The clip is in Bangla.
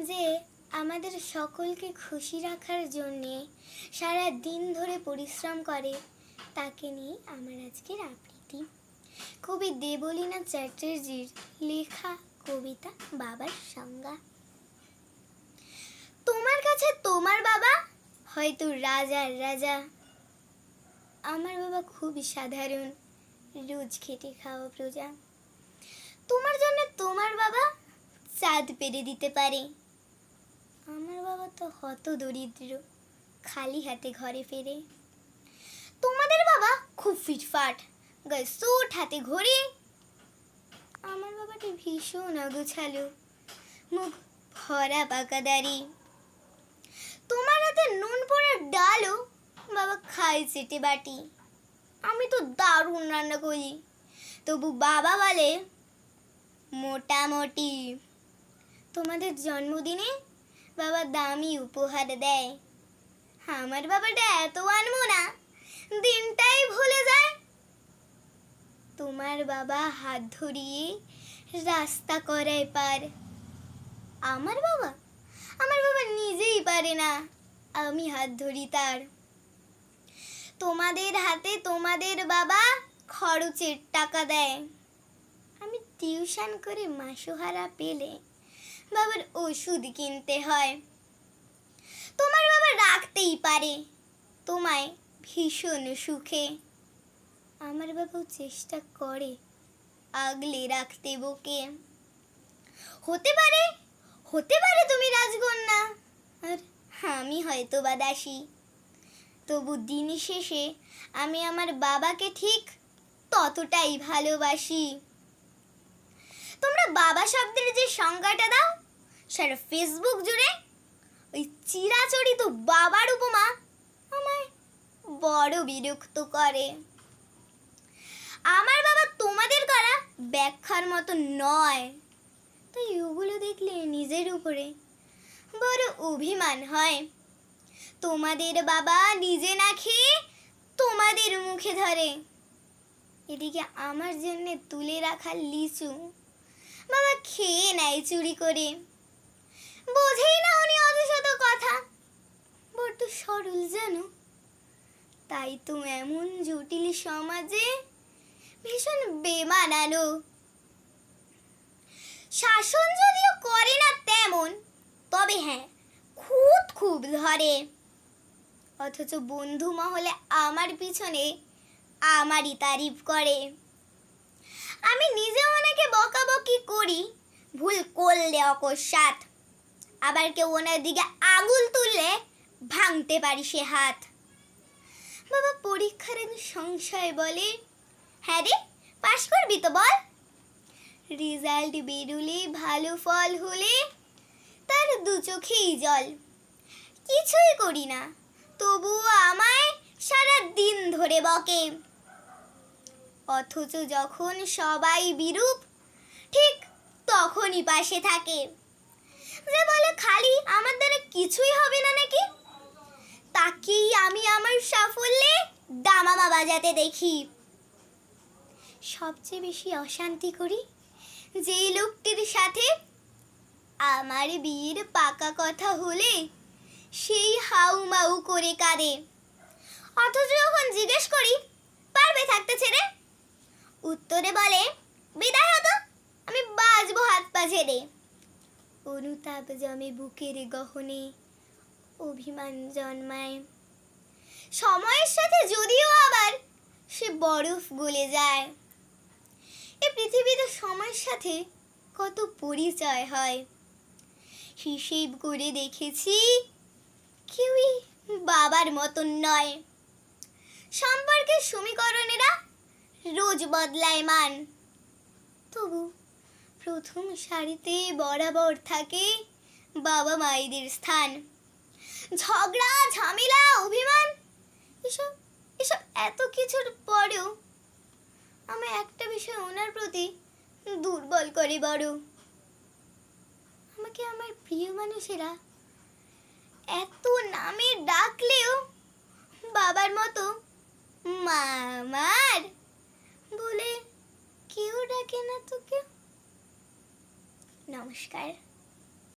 যে আমাদের সকলকে খুশি রাখার জন্যে সারা দিন ধরে পরিশ্রম করে, তাকে নিয়ে আমার আজকের আবৃত্তি। কবি দেবলীনাথ চ্যাটার্জির লেখা কবিতা বাবার সংজ্ঞা। তোমার কাছে তোমার বাবা হয়তো রাজার রাজা, আমার বাবা খুবই সাধারণ, রোজ খেটে খাওয়া প্রজা। তোমার জন্য তোমার বাবা চাঁদ পেরে দিতে পারে, আমার বাবা তো হত দরিদ্র, খালি হাতে ঘরে ফেরে। তোমাদের বাবা খুব ফিটফাট, গায়ে স্যুট হাতে ঘড়ি, আমার বাবাটি ভীষণ অগোছালো, মুখ ভরা পাকা দাড়ি। তোমার হাতে নুন পোড়ার ডালও বাবা খায় চেটে বাটি, আমি তো দারুণ রান্না করি, তবু বাবা বলে মোটামুটি। তোমাদের জন্মদিনে বাবা দামি উপহার দেয়, আমার বাবাটা এত আনবো না, দিনটাই ভুলে যায়। তোমার বাবা হাত ধরিয়ে রাস্তা করায় পার, আমার বাবা নিজেই পারে না, আমি হাত ধরি তার। তোমাদের হাতে তোমাদের বাবা খরচের টাকা দেয়, আমি টিউশন করে মাসোহারা পেলে বাবার ওষুধ কিনতে হয়। তোমার বাবা রাখতেই পারে তোমায় ভীষণ সুখে, আমার বাবাও চেষ্টা করে আগলে রাখতে বুকে। হতে পারে তুমি রাজকন্যা আর আমি হয়তো বা দাসী, তবু দিন শেষে আমি আমার বাবাকে ঠিক ততটাই ভালোবাসি। তোমরা বাবা শব্দের যে সংজ্ঞাটা দাও সারা ফেসবুক জুড়ে, ওই চিরাচরিত বাবার উপমা আমায় বড় বিরক্ত করে। আমার বাবা তোমাদের করা ব্যাখ্যার মতো নয়, তাই ওগুলো দেখলে নিজের উপরে বড় অভিমান হয়। তোমাদের বাবা নিজে না খেয়ে তোমাদের মুখে ধরে, এদিকে আমার জন্য তুলে রাখা লিচু বাবা খেয়ে নেয় চুরি করে। বোঝেই না উনি অযশত কথা, বড্ড সরল যেন, তাই তো এমন জটিল সমাজে ভীষণ বেমানানো। শাসন যদিও করে না তেমন, তবে হ্যাঁ খুব ধরে, অথচ বন্ধু মহলে আমার পিছনে আমারই তারিফ করে। আমি নিজেও অনেকে বকাবকি করি ভুল করলে অকস্মাৎ, আবার কেউ ওনার দিকে আঙুল তুললে ভাঙতে পারি সে হাত। বাবা পরীক্ষার সংশয় বলে, হ্যাঁ রে পাশ করবি তো বল, রেজাল্ট বেরোলে ভালো ফল হলে তার দু চোখেই জল। কিছুই করি না তবুও আমায় সারা দিন ধরে বকে, অথচ যখন সবাই বিরূপ ঠিক তখনই পাশে থাকে। যে বলে খালি আমার দ্বারা কিছুই হবে না নাকি, তাকেই আমি আমার সাফল্যে দামামা বাজাতে দেখি। সবচেয়ে বেশি অশান্তি করি যেই লোকটির সাথে, আমার বিয়ের পাকা কথা হলে সেই হাউমাউ করে কাঁদে, অথচ যখন জিজ্ঞেস করি পারবে থাকতে ছেড়ে, উত্তরে বলে বিদায় হতো আমি বাজবো হাত পা ঝেড়ে। অনুতাপ জমে বুকের গহনে, অভিমান জন্মায়, সময়ের সাথে যদিও আবার সে বরফ গলে যায়। এই পৃথিবীতে সময়ের সাথে কত পরিচয় হয়, হিসেব করে দেখেছি কেউই বাবার মতন নয়। সম্পর্কের সমীকরণেরা রোজ বদলায় মান, তবু প্রথম সারিতে বরাবর থাকে বাবা মায়েদের স্থান। ঝগড়া ঝামেলা অভিমান এসব এত কিছুর পরেও আমি একটা বিষয় ওনার প্রতি দুর্বল করে বড়, আমাকে আমার প্রিয় মানুষেরা এত নামে ডাকলেও বাবার মতো মামার বলে কেউ ডাকে না তো কেউ। নমস্কার।